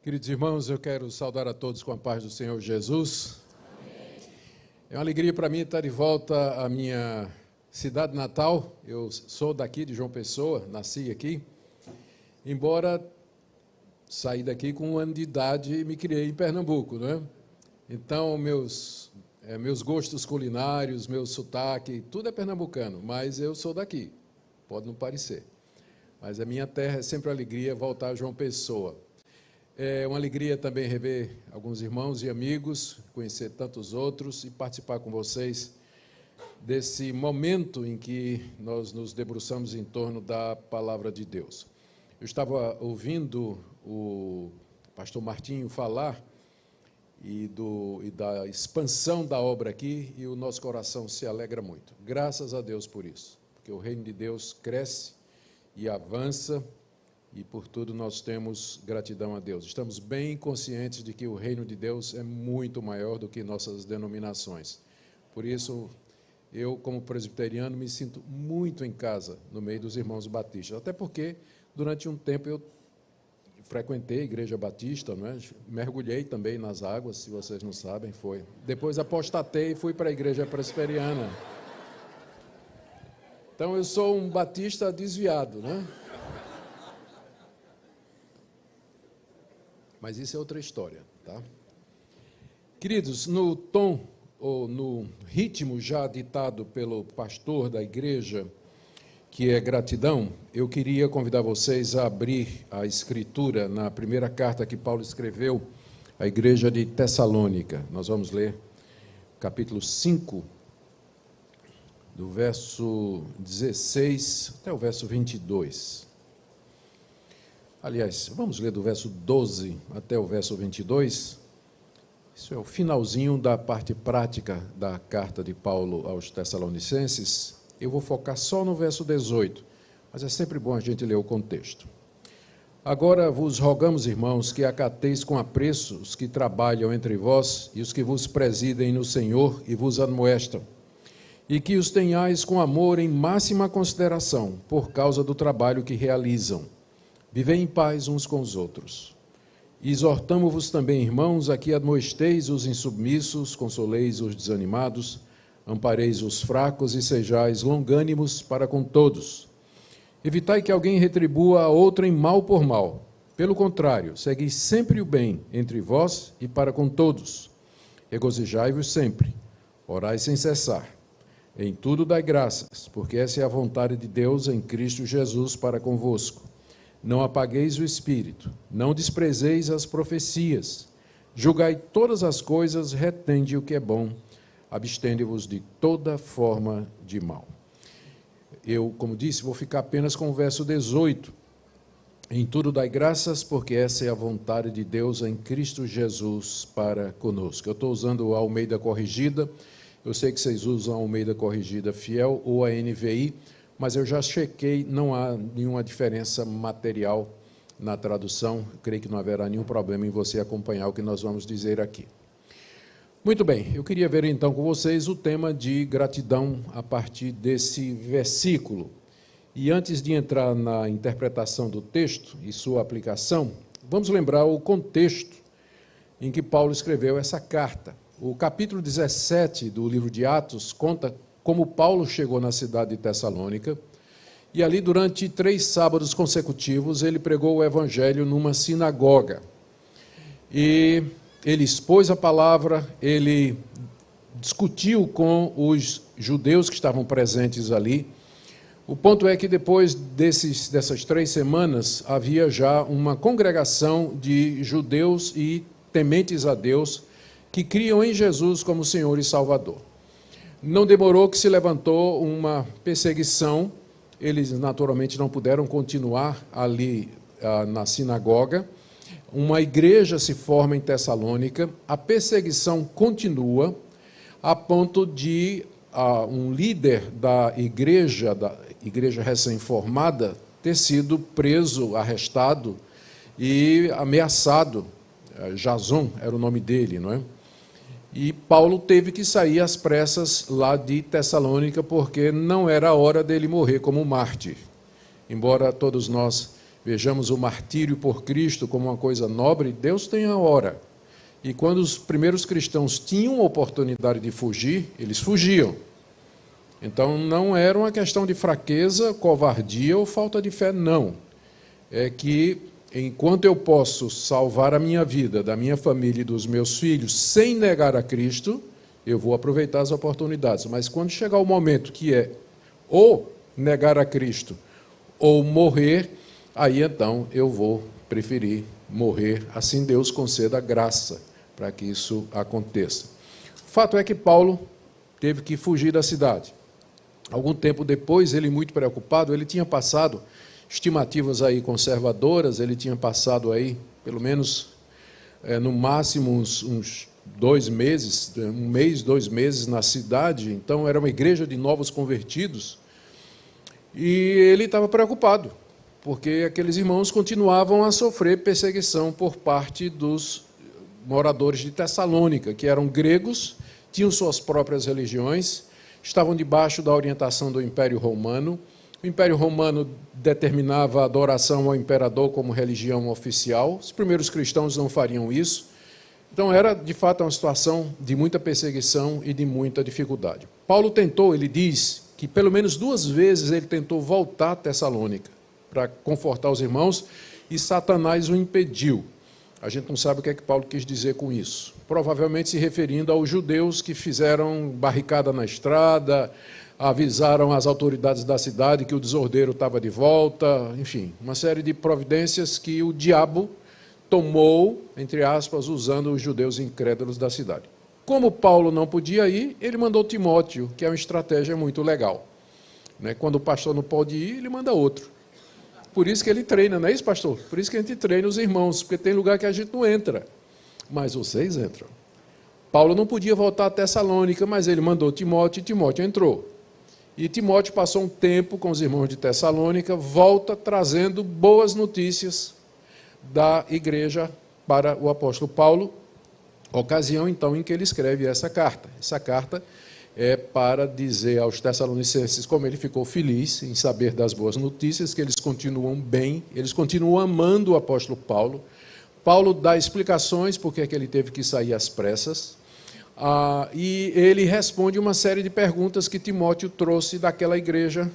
Queridos irmãos, eu quero saudar a todos com a paz do Senhor Jesus. Amém. É uma alegria para mim estar de volta à minha cidade natal. Eu sou daqui de João Pessoa, nasci aqui. Embora saí daqui com 1 ano de idade e me criei em Pernambuco, né? Então, meus gostos culinários, meu sotaque, tudo é pernambucano, mas eu sou daqui. Pode não parecer. Mas a minha terra é sempre alegria voltar a João Pessoa. É uma alegria também rever alguns irmãos e amigos, conhecer tantos outros e participar com vocês desse momento em que nós nos debruçamos em torno da Palavra de Deus. Eu estava ouvindo o pastor Martinho falar e da expansão da obra aqui, e o nosso coração se alegra muito. Graças a Deus por isso, porque o reino de Deus cresce e avança, e por tudo nós temos gratidão a Deus. Estamos bem conscientes de que o reino de Deus é muito maior do que nossas denominações. Por isso, eu, como presbiteriano, me sinto muito em casa no meio dos irmãos batistas. Até porque, durante um tempo, eu frequentei a Igreja Batista, não é? Mergulhei também nas águas, se vocês não sabem, foi. Depois apostatei e fui para a Igreja Presbiteriana. Então, eu sou um batista desviado, né? Mas isso é outra história, tá? Queridos, no tom, ou no ritmo já ditado pelo pastor da igreja, que é gratidão, eu queria convidar vocês a abrir a Escritura na primeira carta que Paulo escreveu à igreja de Tessalônica. Nós vamos ler capítulo 5, do verso 16 até o verso 22. Aliás, vamos ler do verso 12 até o verso 22. Isso é o finalzinho da parte prática da carta de Paulo aos Tessalonicenses. Eu vou focar só no verso 18, mas é sempre bom a gente ler o contexto. Agora vos rogamos, irmãos, que acateis com apreço os que trabalham entre vós e os que vos presidem no Senhor e vos admoestam, e que os tenhais com amor em máxima consideração, por causa do trabalho que realizam. Vivei em paz uns com os outros. E exortamo-vos também, irmãos, a que admoesteis os insubmissos, consoleis os desanimados, ampareis os fracos e sejais longânimos para com todos. Evitai que alguém retribua a outrem mal por mal. Pelo contrário, segui sempre o bem entre vós e para com todos. Regozijai-vos sempre, orai sem cessar. Em tudo dai graças, porque essa é a vontade de Deus em Cristo Jesus para convosco. Não apagueis o espírito, não desprezeis as profecias, julgai todas as coisas, retende o que é bom, abstende-vos de toda forma de mal. Eu, como disse, vou ficar apenas com o verso 18. Em tudo dai graças, porque essa é a vontade de Deus em Cristo Jesus para conosco. Eu estou usando o Almeida Corrigida, eu sei que vocês usam a Almeida Corrigida Fiel ou a NVI, mas eu já chequei, não há nenhuma diferença material na tradução. Eu creio que não haverá nenhum problema em você acompanhar o que nós vamos dizer aqui. Muito bem, eu queria ver então com vocês o tema de gratidão a partir desse versículo. E antes de entrar na interpretação do texto e sua aplicação, vamos lembrar o contexto em que Paulo escreveu essa carta. O capítulo 17 do livro de Atos conta como Paulo chegou na cidade de Tessalônica, e ali durante 3 sábados consecutivos ele pregou o evangelho numa sinagoga. E ele expôs a palavra, ele discutiu com os judeus que estavam presentes ali. O ponto é que depois dessas 3 semanas havia já uma congregação de judeus e tementes a Deus que criam em Jesus como Senhor e Salvador. Não demorou que se levantou uma perseguição, eles naturalmente não puderam continuar ali na sinagoga, uma igreja se forma em Tessalônica, a perseguição continua, a ponto de um líder da igreja recém-formada, ter sido preso, arrestado e ameaçado. Jason era o nome dele, não é? E Paulo teve que sair às pressas lá de Tessalônica, porque não era a hora dele morrer como mártir. Embora todos nós vejamos o martírio por Cristo como uma coisa nobre, Deus tem a hora. E quando os primeiros cristãos tinham a oportunidade de fugir, eles fugiam. Então, não era uma questão de fraqueza, covardia ou falta de fé, não. É que, enquanto eu posso salvar a minha vida, da minha família e dos meus filhos, sem negar a Cristo, eu vou aproveitar as oportunidades. Mas quando chegar o momento que é ou negar a Cristo ou morrer, aí então eu vou preferir morrer. Assim Deus conceda graça para que isso aconteça. O fato é que Paulo teve que fugir da cidade. Algum tempo depois, ele muito preocupado, ele tinha passado estimativas aí conservadoras, ele tinha passado aí, pelo menos, no máximo uns 2 meses, 1 mês, 2 meses na cidade. Então, era uma igreja de novos convertidos, e ele estava preocupado, porque aqueles irmãos continuavam a sofrer perseguição por parte dos moradores de Tessalônica, que eram gregos, tinham suas próprias religiões, estavam debaixo da orientação do Império Romano. O Império Romano determinava a adoração ao imperador como religião oficial. Os primeiros cristãos não fariam isso. Então, era, de fato, uma situação de muita perseguição e de muita dificuldade. Paulo tentou, ele diz, que pelo menos 2 vezes ele tentou voltar a Tessalônica para confortar os irmãos, e Satanás o impediu. A gente não sabe o que é que Paulo quis dizer com isso. Provavelmente se referindo aos judeus que fizeram barricada na estrada, avisaram as autoridades da cidade que o desordeiro estava de volta, enfim, uma série de providências que o diabo tomou, entre aspas, usando os judeus incrédulos da cidade. Como Paulo não podia ir, ele mandou Timóteo, que é uma estratégia muito legal. Quando o pastor não pode ir, ele manda outro. Por isso que ele treina, não é isso, pastor? Por isso que a gente treina os irmãos, porque tem lugar que a gente não entra, mas vocês entram. Paulo não podia voltar a Tessalônica, mas ele mandou Timóteo, e Timóteo entrou. E Timóteo passou um tempo com os irmãos de Tessalônica, volta trazendo boas notícias da igreja para o apóstolo Paulo, ocasião então em que ele escreve essa carta. Essa carta é para dizer aos tessalonicenses como ele ficou feliz em saber das boas notícias, que eles continuam bem, eles continuam amando o apóstolo Paulo. Paulo dá explicações porque é que ele teve que sair às pressas, e ele responde uma série de perguntas que Timóteo trouxe daquela igreja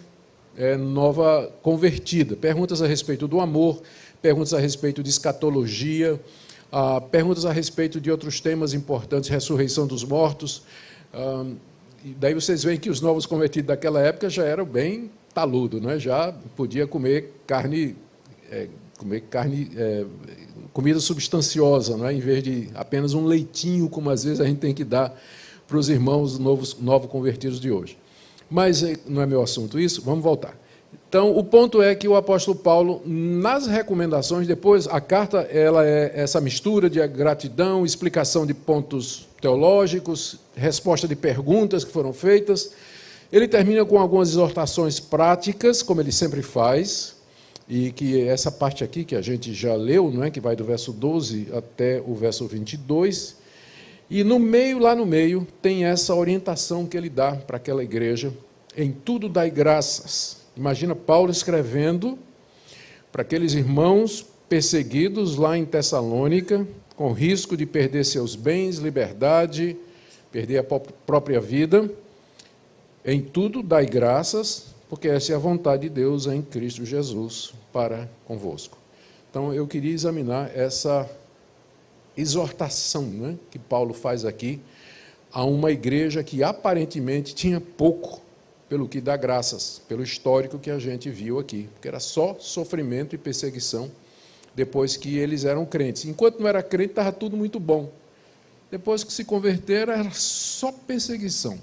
nova convertida. Perguntas a respeito do amor, perguntas a respeito de escatologia, perguntas a respeito de outros temas importantes, ressurreição dos mortos. E daí vocês veem que os novos convertidos daquela época já eram bem taludos, né? Já podia comer comida substanciosa, né? Em vez de apenas um leitinho, como às vezes a gente tem que dar para os irmãos novos convertidos de hoje. Mas não é meu assunto isso, vamos voltar. Então, o ponto é que o apóstolo Paulo, nas recomendações, depois a carta ela é essa mistura de gratidão, explicação de pontos teológicos, resposta de perguntas que foram feitas. Ele termina com algumas exortações práticas, como ele sempre faz, e que essa parte aqui que a gente já leu, não é? Que vai do verso 12 até o verso 22, e no meio, lá no meio, tem essa orientação que ele dá para aquela igreja: em tudo dai graças. Imagina Paulo escrevendo para aqueles irmãos perseguidos lá em Tessalônica, com risco de perder seus bens, liberdade, perder a própria vida. Em tudo dai graças, porque essa é a vontade de Deus em Cristo Jesus para convosco. Então, eu queria examinar essa exortação, né, que Paulo faz aqui a uma igreja que aparentemente tinha pouco pelo que dá graças, pelo histórico que a gente viu aqui, porque era só sofrimento e perseguição depois que eles eram crentes. Enquanto não era crente, estava tudo muito bom. Depois que se converteram, era só perseguição.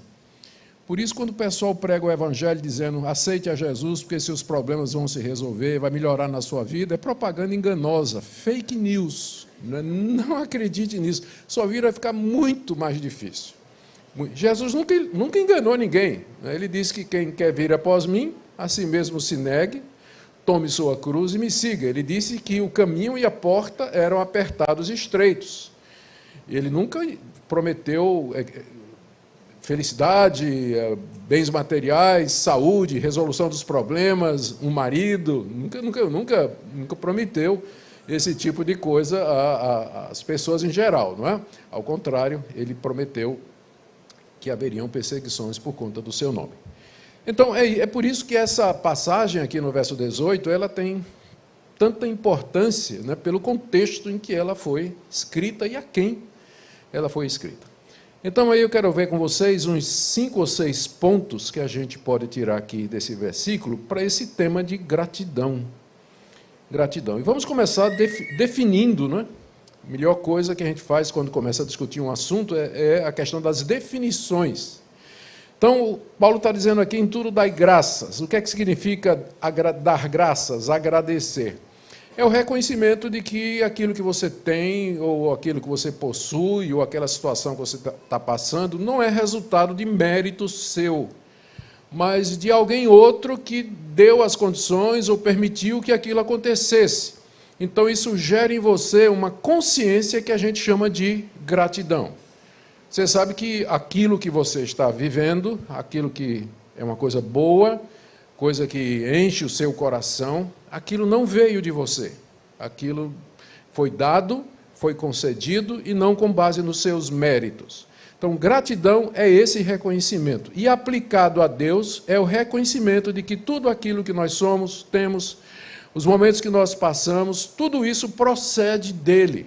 Por isso, quando o pessoal prega o evangelho dizendo aceite a Jesus, porque seus problemas vão se resolver, vai melhorar na sua vida, é propaganda enganosa, fake news. Não acredite nisso. Sua vida vai ficar muito mais difícil. Jesus nunca enganou ninguém. Ele disse que quem quer vir após mim, a si mesmo se negue, tome sua cruz e me siga. Ele disse que o caminho e a porta eram apertados e estreitos. Ele nunca prometeu felicidade, bens materiais, saúde, resolução dos problemas, um marido. Nunca prometeu esse tipo de coisa às pessoas em geral, não é? Ao contrário, ele prometeu que haveriam perseguições por conta do seu nome. Então, é por isso que essa passagem aqui no verso 18, ela tem tanta importância, né, pelo contexto em que ela foi escrita e a quem ela foi escrita. Então, aí eu quero ver com vocês uns 5 ou 6 pontos que a gente pode tirar aqui desse versículo para esse tema de gratidão. Gratidão. E vamos começar definindo, né? A melhor coisa que a gente faz quando começa a discutir um assunto é a questão das definições. Então, Paulo está dizendo aqui, em tudo dai graças. O que é que significa dar graças, agradecer? É o reconhecimento de que aquilo que você tem, ou aquilo que você possui, ou aquela situação que você está passando, não é resultado de mérito seu, mas de alguém outro que deu as condições ou permitiu que aquilo acontecesse. Então, isso gera em você uma consciência que a gente chama de gratidão. Você sabe que aquilo que você está vivendo, aquilo que é uma coisa boa, coisa que enche o seu coração, aquilo não veio de você. Aquilo foi dado, foi concedido e não com base nos seus méritos. Então, gratidão é esse reconhecimento. E aplicado a Deus é o reconhecimento de que tudo aquilo que nós somos, temos, os momentos que nós passamos, tudo isso procede dele.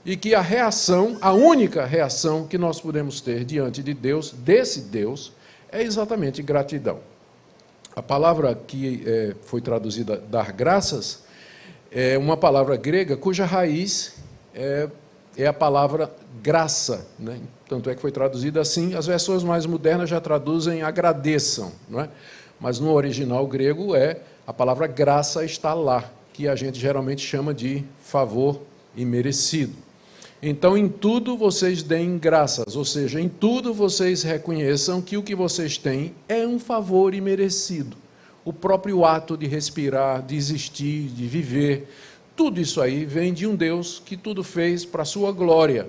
E que a reação, a única reação que nós podemos ter diante de Deus, desse Deus, é exatamente gratidão. A palavra que foi traduzida dar graças é uma palavra grega cuja raiz é a palavra graça, né? Tanto é que foi traduzida assim. As versões mais modernas já traduzem agradeçam, não é? Mas no original grego a palavra graça está lá, que a gente geralmente chama de favor imerecido. Então, em tudo vocês deem graças, ou seja, em tudo vocês reconheçam que o que vocês têm é um favor imerecido. O próprio ato de respirar, de existir, de viver, tudo isso aí vem de um Deus que tudo fez para a sua glória.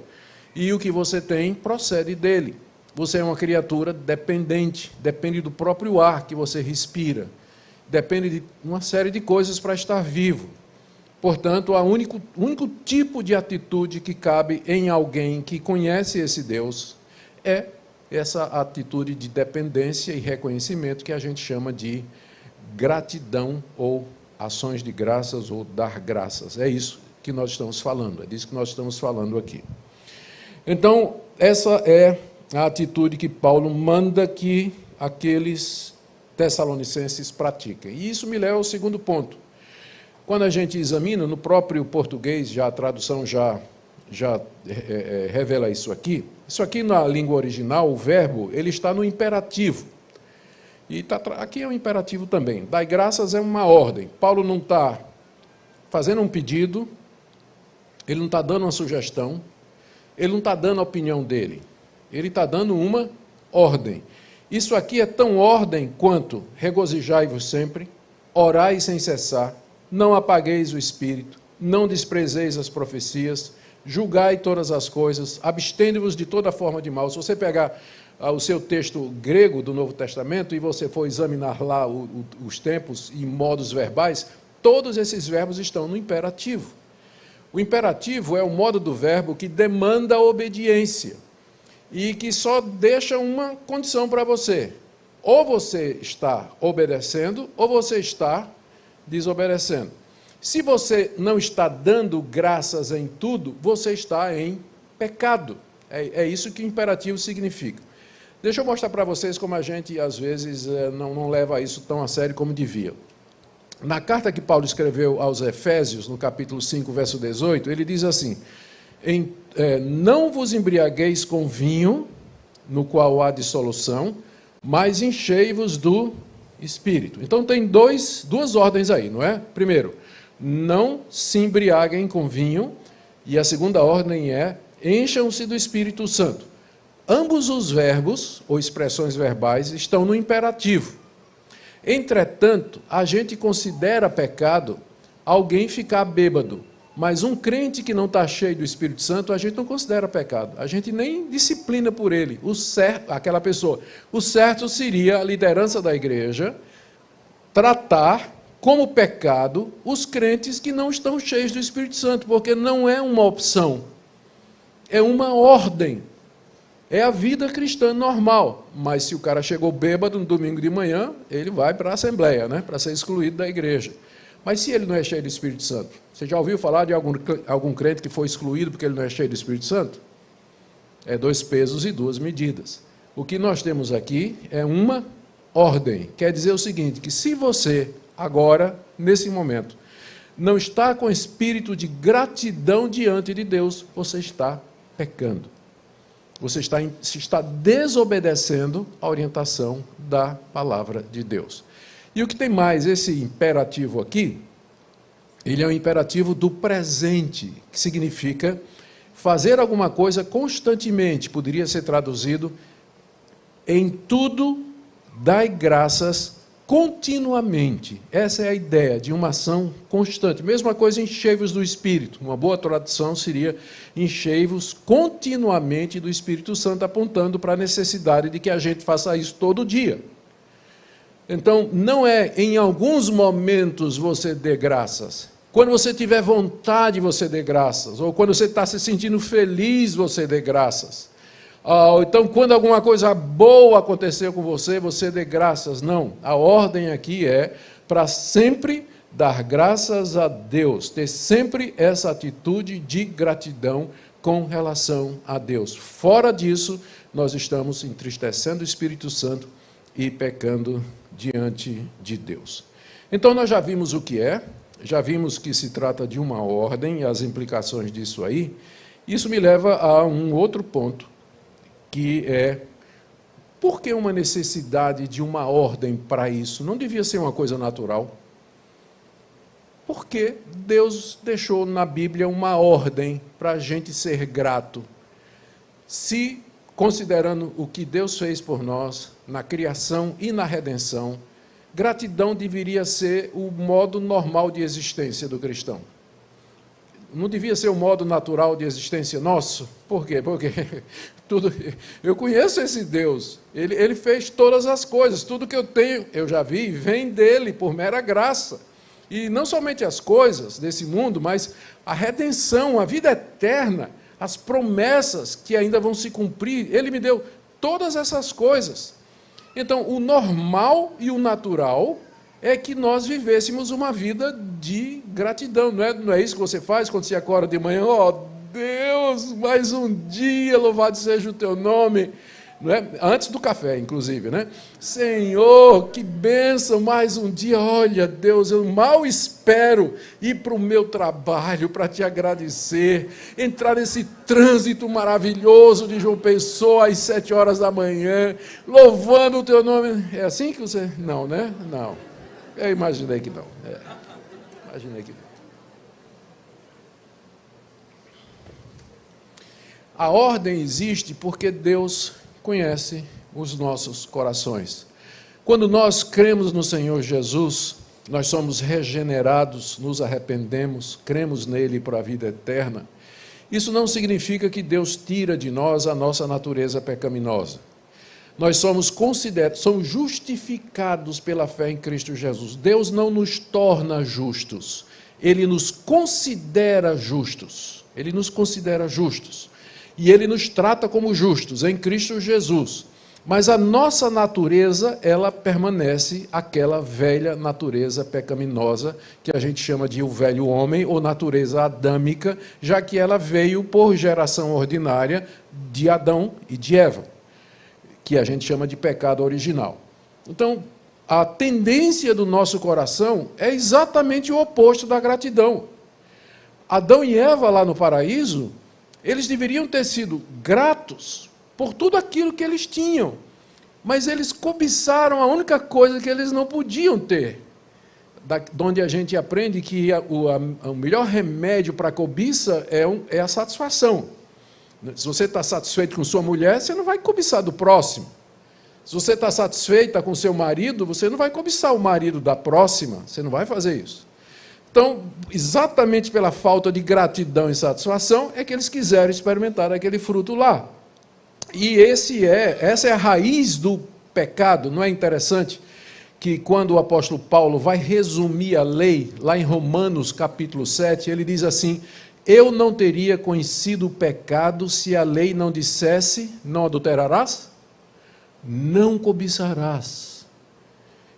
E o que você tem procede dele. Você é uma criatura dependente, depende do próprio ar que você respira, depende de uma série de coisas para estar vivo. Portanto, o único tipo de atitude que cabe em alguém que conhece esse Deus é essa atitude de dependência e reconhecimento que a gente chama de gratidão ou ações de graças ou dar graças. É isso que nós estamos falando, é disso que nós estamos falando aqui. Então, essa é a atitude que Paulo manda que aqueles tessalonicenses pratiquem. E isso me leva ao segundo ponto. Quando a gente examina, no próprio português, já a tradução já revela isso aqui. Isso aqui, na língua original, o verbo, ele está no imperativo. E aqui é um imperativo também. Dai graças é uma ordem. Paulo não está fazendo um pedido, ele não está dando uma sugestão, ele não está dando a opinião dele. Ele está dando uma ordem. Isso aqui é tão ordem quanto regozijai-vos sempre, orai sem cessar, não apagueis o espírito, não desprezeis as profecias, julgai todas as coisas, abstende-vos de toda forma de mal. Se você pegar o seu texto grego do Novo Testamento e você for examinar lá os tempos e modos verbais, todos esses verbos estão no imperativo. O imperativo é o modo do verbo que demanda obediência e que só deixa uma condição para você. Ou você está obedecendo, ou você está desobedecendo. Se você não está dando graças em tudo, você está em pecado. É isso que o imperativo significa. Deixa eu mostrar para vocês como a gente, às vezes, não leva isso tão a sério como devia. Na carta que Paulo escreveu aos Efésios, no capítulo 5, verso 18, ele diz assim, não vos embriagueis com vinho, no qual há dissolução, mas enchei-vos do Espírito. Então, tem duas ordens aí, não é? Primeiro, não se embriaguem com vinho, e a segunda ordem é, encham-se do Espírito Santo. Ambos os verbos, ou expressões verbais, estão no imperativo. Entretanto, a gente considera pecado alguém ficar bêbado, Mas um crente que não está cheio do Espírito Santo, a gente não considera pecado. A gente nem disciplina por ele. O certo, aquela pessoa. O certo seria a liderança da igreja tratar como pecado os crentes que não estão cheios do Espírito Santo, porque não é uma opção, é uma ordem. É a vida cristã normal. Mas se o cara chegou bêbado no domingo de manhã, ele vai para a assembleia, né, para ser excluído da igreja. Mas se ele não é cheio do Espírito Santo? Você já ouviu falar de algum crente que foi excluído porque ele não é cheio do Espírito Santo? É 2 pesos e 2 medidas. O que nós temos aqui é uma ordem. Quer dizer o seguinte, que se você, agora, nesse momento, não está com espírito de gratidão diante de Deus, você está pecando. Você está desobedecendo a orientação da palavra de Deus. E o que tem mais, esse imperativo aqui, ele é um imperativo do presente, que significa fazer alguma coisa constantemente, poderia ser traduzido, em tudo dai graças continuamente. Essa é a ideia de uma ação constante. Mesma coisa, enchei-vos do Espírito. Uma boa tradução seria enchei-vos continuamente do Espírito Santo, apontando para a necessidade de que a gente faça isso todo dia. Então, não é em alguns momentos você dê graças. Quando você tiver vontade, você dê graças. Ou quando você está se sentindo feliz, você dê graças. Então, quando alguma coisa boa aconteceu com você, você dê graças. Não, a ordem aqui é para sempre dar graças a Deus. Ter sempre essa atitude de gratidão com relação a Deus. Fora disso, nós estamos entristecendo o Espírito Santo e pecando diante de Deus. Então, nós já vimos o que é, já vimos que se trata de uma ordem e as implicações disso aí. Isso me leva a um outro ponto, que é, por que uma necessidade de uma ordem para isso? Não devia ser uma coisa natural? Por que Deus deixou na Bíblia uma ordem para a gente ser grato? Se, considerando o que Deus fez por nós, na criação e na redenção, gratidão deveria ser o modo normal de existência do cristão. Não devia ser o modo natural de existência nosso? Por quê? Porque eu conheço esse Deus, ele fez todas as coisas, tudo que eu tenho, eu já vi, vem dele, por mera graça. E não somente as coisas desse mundo, mas a redenção, a vida eterna, as promessas que ainda vão se cumprir, ele me deu todas essas coisas. Então, o normal e o natural é que nós vivêssemos uma vida de gratidão. Não é isso que você faz quando você acorda de manhã? Oh, Deus, mais um dia, louvado seja o teu nome. Não é? Antes do café, inclusive, né? Senhor, que bênção, mais um dia. Olha, Deus, eu mal espero ir para o meu trabalho para te agradecer, entrar nesse trânsito maravilhoso de João Pessoa às 7 horas da manhã, louvando o teu nome. É assim que você... Não, né? Não. Eu imaginei que não. Imaginei que não. A ordem existe porque Deus conhece os nossos corações. Quando nós cremos no Senhor Jesus, nós somos regenerados, nos arrependemos, cremos nele para a vida eterna. Isso não significa que Deus tira de nós a nossa natureza pecaminosa. Nós somos justificados pela fé em Cristo Jesus. Deus não nos torna justos, Ele nos considera justos. Ele nos considera justos. E Ele nos trata como justos em Cristo Jesus. Mas a nossa natureza, ela permanece aquela velha natureza pecaminosa, que a gente chama de o velho homem, ou natureza adâmica, já que ela veio por geração ordinária de Adão e de Eva, que a gente chama de pecado original. Então, a tendência do nosso coração é exatamente o oposto da gratidão. Adão e Eva, lá no paraíso, eles deveriam ter sido gratos por tudo aquilo que eles tinham, mas eles cobiçaram a única coisa que eles não podiam ter. De onde a gente aprende que o melhor remédio para a cobiça é a satisfação. Se você está satisfeito com sua mulher, você não vai cobiçar do próximo. Se você está satisfeita com seu marido, você não vai cobiçar o marido da próxima, você não vai fazer isso. Então, exatamente pela falta de gratidão e satisfação, é que eles quiseram experimentar aquele fruto lá. E essa é a raiz do pecado. Não é interessante que quando o apóstolo Paulo vai resumir a lei, lá em Romanos capítulo 7, ele diz assim: eu não teria conhecido o pecado se a lei não dissesse, não adulterarás, não cobiçarás.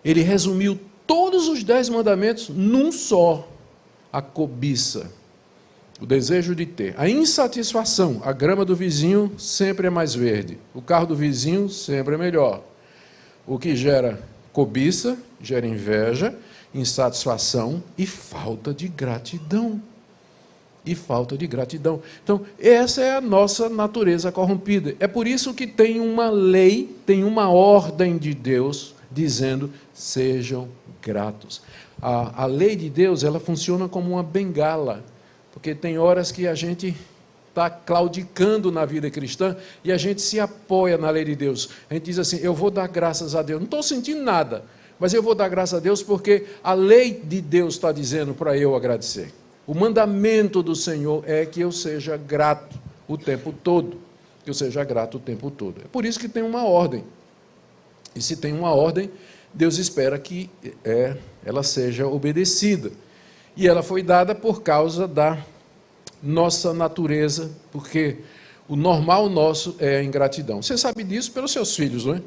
Ele resumiu todos os 10 mandamentos num só: a cobiça, o desejo de ter, a insatisfação. A grama do vizinho sempre é mais verde, o carro do vizinho sempre é melhor. O que gera cobiça, gera inveja, insatisfação e falta de gratidão. Então, essa é a nossa natureza corrompida. É por isso que tem uma lei, tem uma ordem de Deus dizendo: sejam gratos. A lei de Deus, ela funciona como uma bengala, porque tem horas que a gente está claudicando na vida cristã e a gente se apoia na lei de Deus. A gente diz assim: eu vou dar graças a Deus. Não estou sentindo nada, mas eu vou dar graças a Deus porque a lei de Deus está dizendo para eu agradecer. O mandamento do Senhor é que eu seja grato o tempo todo. Que eu seja grato o tempo todo. É por isso que tem uma ordem. E se tem uma ordem, Deus espera que ela seja obedecida. E ela foi dada por causa da nossa natureza, porque o normal nosso é a ingratidão. Você sabe disso pelos seus filhos, não é?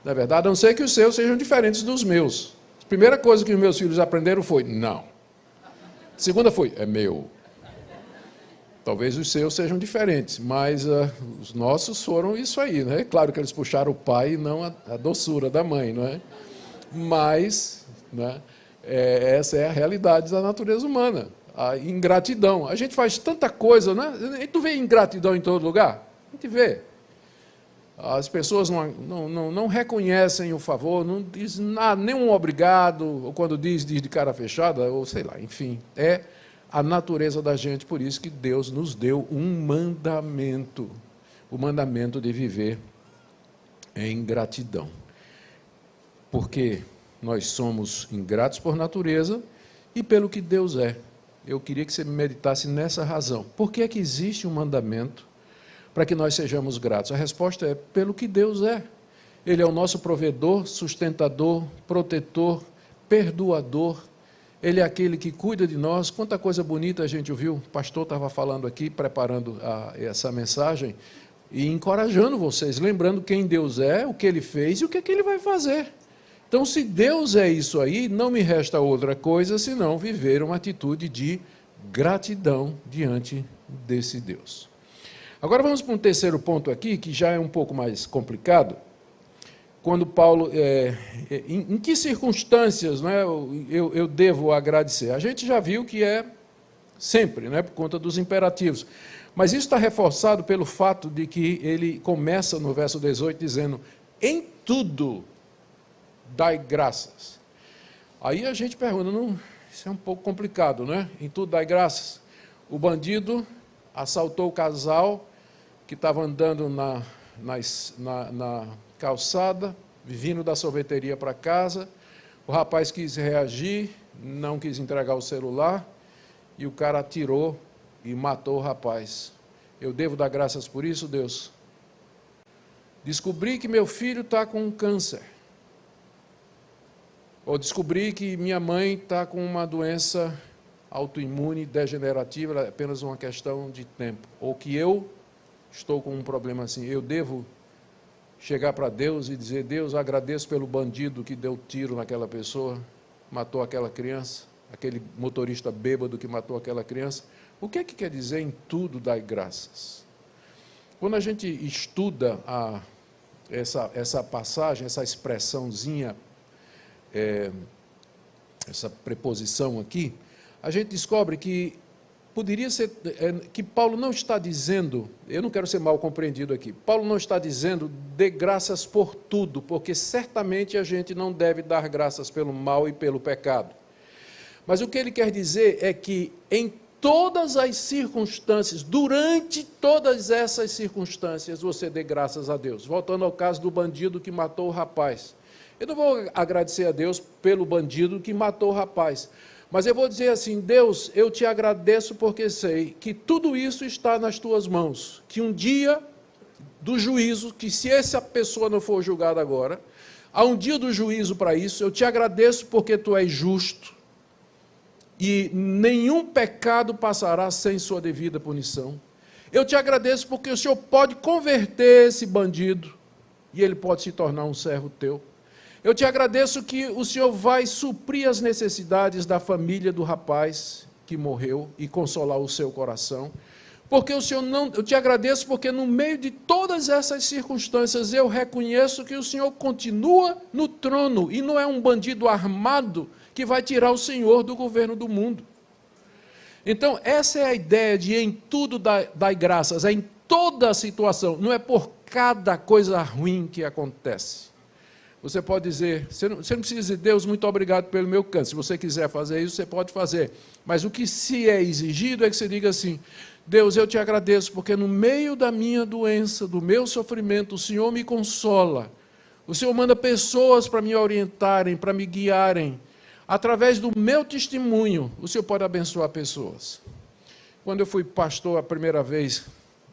Na verdade, a não ser que os seus sejam diferentes dos meus. A primeira coisa que os meus filhos aprenderam foi: não. A segunda foi: é meu. Talvez os seus sejam diferentes, mas os nossos foram isso aí, né? Claro que eles puxaram o pai e não a doçura da mãe, não é? Mas, né, essa é a realidade da natureza humana, a ingratidão. A gente faz tanta coisa, né? A gente não vê ingratidão em todo lugar? A gente vê. As pessoas não reconhecem o favor, não diz nada, nenhum obrigado, ou quando diz de cara fechada, ou sei lá, enfim, é a natureza da gente. Por isso que Deus nos deu um mandamento, o mandamento de viver em gratidão. Porque nós somos ingratos por natureza e pelo que Deus é. Eu queria que você meditasse nessa razão. Por que é que existe um mandamento para que nós sejamos gratos? A resposta é: pelo que Deus é. Ele é o nosso provedor, sustentador, protetor, perdoador. Ele é aquele que cuida de nós. Quanta coisa bonita a gente ouviu. O pastor estava falando aqui, preparando essa mensagem e encorajando vocês, lembrando quem Deus é, o que Ele fez e o que é que Ele vai fazer. Então, se Deus é isso aí, não me resta outra coisa senão viver uma atitude de gratidão diante desse Deus. Agora vamos para um terceiro ponto aqui, que já é um pouco mais complicado. Quando Paulo, em que circunstâncias, né, eu devo agradecer? A gente já viu que é sempre, né, por conta dos imperativos. Mas isso está reforçado pelo fato de que ele começa no verso 18 dizendo: em tudo dai graças. Aí a gente pergunta: não, isso é um pouco complicado, né? Em tudo dai graças. O bandido assaltou o casal que estava andando na calçada, vindo da sorveteria para casa. O rapaz quis reagir, não quis entregar o celular, e o cara atirou e matou o rapaz. Eu devo dar graças por isso, Deus? Descobri que meu filho está com câncer. Ou descobri que minha mãe está com uma doença autoimune, degenerativa, é apenas uma questão de tempo. Ou que eu estou com um problema assim. Eu devo chegar para Deus e dizer: Deus, agradeço pelo bandido que deu tiro naquela pessoa, matou aquela criança, aquele motorista bêbado que matou aquela criança. O que é que quer dizer em tudo dar graças? Quando a gente estuda essa passagem, essa expressãozinha, essa preposição aqui, a gente descobre que poderia ser que Paulo não está dizendo, eu não quero ser mal compreendido aqui, Paulo não está dizendo dê graças por tudo, porque certamente a gente não deve dar graças pelo mal e pelo pecado. Mas o que ele quer dizer é que em todas as circunstâncias, durante todas essas circunstâncias, você dê graças a Deus. Voltando ao caso do bandido que matou o rapaz. Eu não vou agradecer a Deus pelo bandido que matou o rapaz, Mas eu vou dizer assim: Deus, eu te agradeço porque sei que tudo isso está nas tuas mãos, que um dia do juízo, que se essa pessoa não for julgada agora, há um dia do juízo para isso. Eu te agradeço porque tu és justo e nenhum pecado passará sem sua devida punição. Eu te agradeço porque o Senhor pode converter esse bandido e ele pode se tornar um servo teu. Eu te agradeço que o Senhor vai suprir as necessidades da família do rapaz que morreu e consolar o seu coração. Porque o Senhor não, eu te agradeço porque no meio de todas essas circunstâncias eu reconheço que o Senhor continua no trono e não é um bandido armado que vai tirar o Senhor do governo do mundo. Então, essa é a ideia de em tudo dai graças, é em toda a situação, não é por cada coisa ruim que acontece. Você pode dizer, você não precisa dizer: Deus, muito obrigado pelo meu câncer. Se você quiser fazer isso, você pode fazer. Mas o que se é exigido é que você diga assim: Deus, eu te agradeço porque no meio da minha doença, do meu sofrimento, o Senhor me consola. O Senhor manda pessoas para me orientarem, para me guiarem. Através do meu testemunho, o Senhor pode abençoar pessoas. Quando eu fui pastor a primeira vez,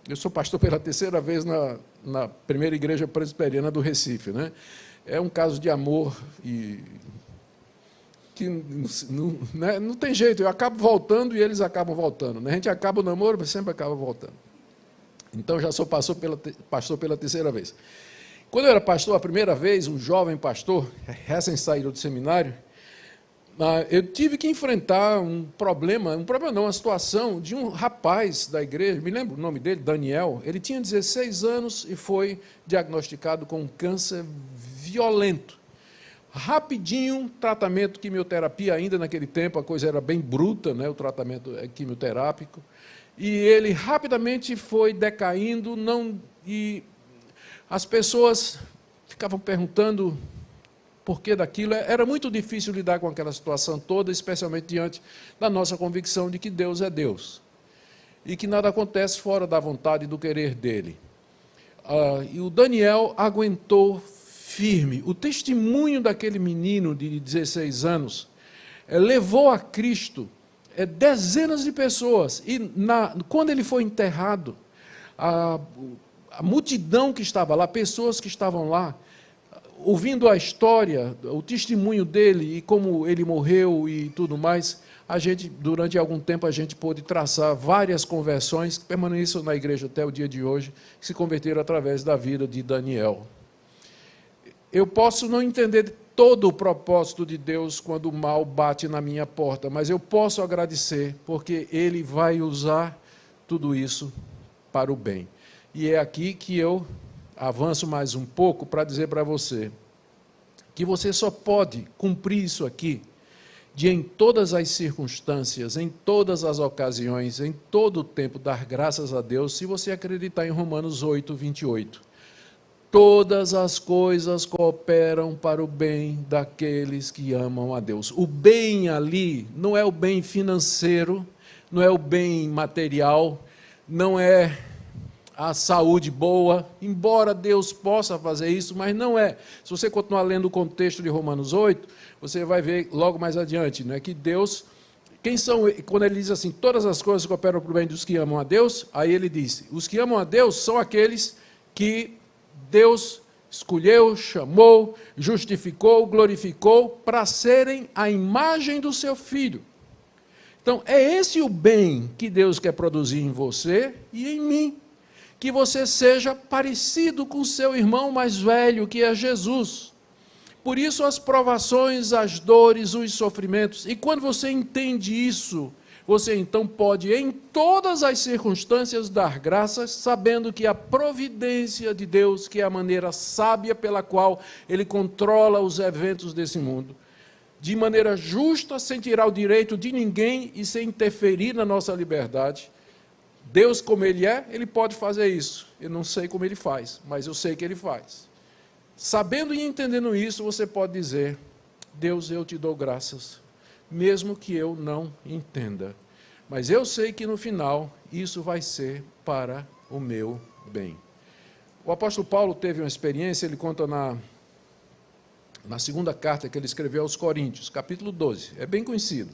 eu sou pastor pela terceira vez na primeira igreja presbiteriana do Recife, né? É um caso de amor e que não tem jeito, eu acabo voltando e eles acabam voltando, né? A gente acaba o namoro, mas sempre acaba voltando. Então, já sou pastor pela terceira vez. Quando eu era pastor a primeira vez, um jovem pastor, recém-saído do seminário, eu tive que enfrentar um problema não, uma situação de um rapaz da igreja, me lembro o nome dele, Daniel. Ele tinha 16 anos e foi diagnosticado com um câncer violento. Rapidinho, tratamento, quimioterapia, ainda naquele tempo a coisa era bem bruta, né, o tratamento quimioterápico, e ele rapidamente foi decaindo, e as pessoas ficavam perguntando por que daquilo. Era muito difícil lidar com aquela situação toda, especialmente diante da nossa convicção de que Deus é Deus, e que nada acontece fora da vontade e do querer dele. E o Daniel aguentou firme. O testemunho daquele menino de 16 anos levou a Cristo dezenas de pessoas. E quando ele foi enterrado, a multidão que estava lá, pessoas que estavam lá, ouvindo a história, o testemunho dele e como ele morreu e tudo mais, durante algum tempo, a gente pôde traçar várias conversões que permaneceram na igreja até o dia de hoje, que se converteram através da vida de Daniel. Eu posso não entender todo o propósito de Deus quando o mal bate na minha porta, mas eu posso agradecer, porque Ele vai usar tudo isso para o bem. E é aqui que eu avanço mais um pouco para dizer para você que você só pode cumprir isso aqui de, em todas as circunstâncias, em todas as ocasiões, em todo o tempo, dar graças a Deus, se você acreditar em Romanos 8, 28. Todas as coisas cooperam para o bem daqueles que amam a Deus. O bem ali não é o bem financeiro, não é o bem material, não é a saúde boa, embora Deus possa fazer isso, mas não é. Se você continuar lendo o contexto de Romanos 8, você vai ver logo mais adiante, né, que Deus, quando ele diz assim, todas as coisas cooperam para o bem dos que amam a Deus, aí ele diz, os que amam a Deus são aqueles que Deus escolheu, chamou, justificou, glorificou para serem a imagem do seu Filho. Então, é esse o bem que Deus quer produzir em você e em mim. Que você seja parecido com o seu irmão mais velho, que é Jesus. Por isso, as provações, as dores, os sofrimentos. E quando você entende isso, você então pode, em todas as circunstâncias, dar graças, sabendo que a providência de Deus, que é a maneira sábia pela qual Ele controla os eventos desse mundo, de maneira justa, sem tirar o direito de ninguém e sem interferir na nossa liberdade. Deus, como Ele é, Ele pode fazer isso. Eu não sei como Ele faz, mas eu sei que Ele faz. Sabendo e entendendo isso, você pode dizer, Deus, eu te dou graças, mesmo que eu não entenda. Mas eu sei que no final, isso vai ser para o meu bem. O apóstolo Paulo teve uma experiência, ele conta na segunda carta que ele escreveu aos Coríntios, capítulo 12, é bem conhecido.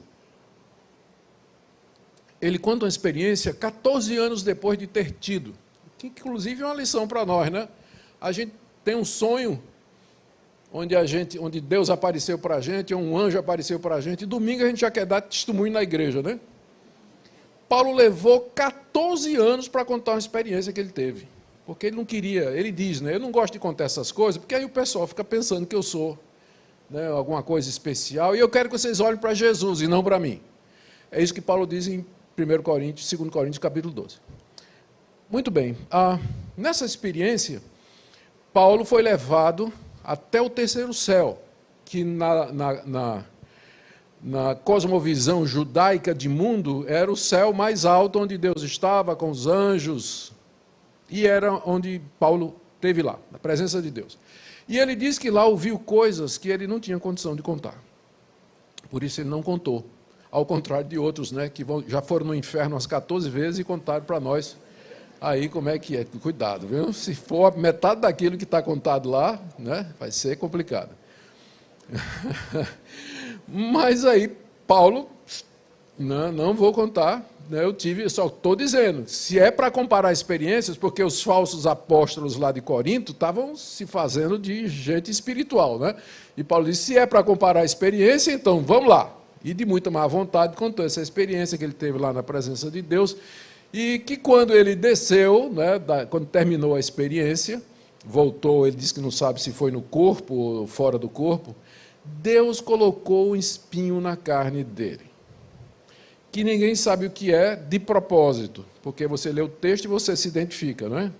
ele conta uma experiência 14 anos depois de ter tido, que inclusive é uma lição para nós, né? A gente tem um sonho onde Deus apareceu para a gente, um anjo apareceu para a gente, e domingo a gente já quer dar testemunho na igreja, né? Paulo levou 14 anos para contar uma experiência que ele teve, porque ele não queria, ele diz, né? Eu não gosto de contar essas coisas, porque aí o pessoal fica pensando que eu sou, né, alguma coisa especial, e eu quero que vocês olhem para Jesus e não para mim. É isso que Paulo diz em 1 Coríntios, 2 Coríntios, capítulo 12. Muito bem, nessa experiência, Paulo foi levado até o terceiro céu, que na cosmovisão judaica de mundo era o céu mais alto onde Deus estava, com os anjos, e era onde Paulo esteve lá, na presença de Deus. E ele diz que lá ouviu coisas que ele não tinha condição de contar. Por isso ele não contou, ao contrário de outros, né, que já foram no inferno umas 14 vezes e contaram para nós. Aí como é que é? Cuidado, viu? Se for metade daquilo que está contado lá, né, vai ser complicado. Mas aí, Paulo, não vou contar, né, só estou dizendo, se é para comparar experiências, porque os falsos apóstolos lá de Corinto estavam se fazendo de gente espiritual, né? E Paulo disse, se é para comparar a experiência, então vamos lá. E de muita má vontade contou essa experiência que ele teve lá na presença de Deus, e que quando ele desceu, né, quando terminou a experiência, voltou, ele disse que não sabe se foi no corpo ou fora do corpo, Deus colocou um espinho na carne dele, que ninguém sabe o que é de propósito, porque você lê o texto e você se identifica, não é?